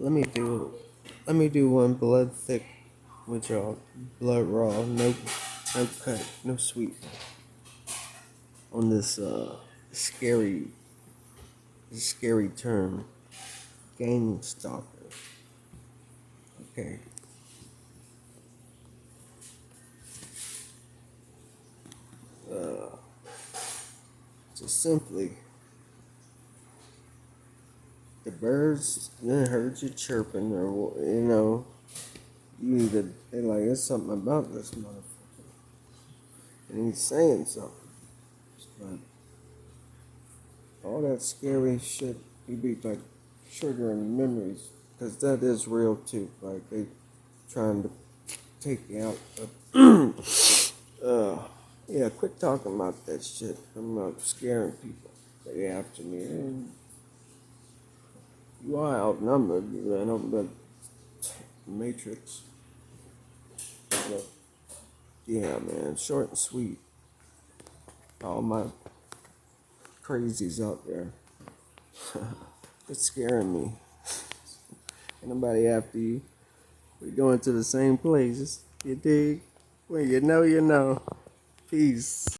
Let me do one blood thick with y'all. Blood raw, no cut, no sweet. On this scary term, gangstalkin. Okay. Just simply, the birds then heard you chirping, or you either they like there's something about this motherfucker, and he's saying something, but all that scary shit, you be like triggering memories, because that is real too. Like they trying to take you out. Yeah, quit talking about that shit. I'm not scaring people. They after me. And you are outnumbered. You ran over the Matrix. But yeah, man, short and sweet. All my crazies out there. It's scaring me. Ain't nobody after you. We going to the same places. You dig? Well, you know. Peace.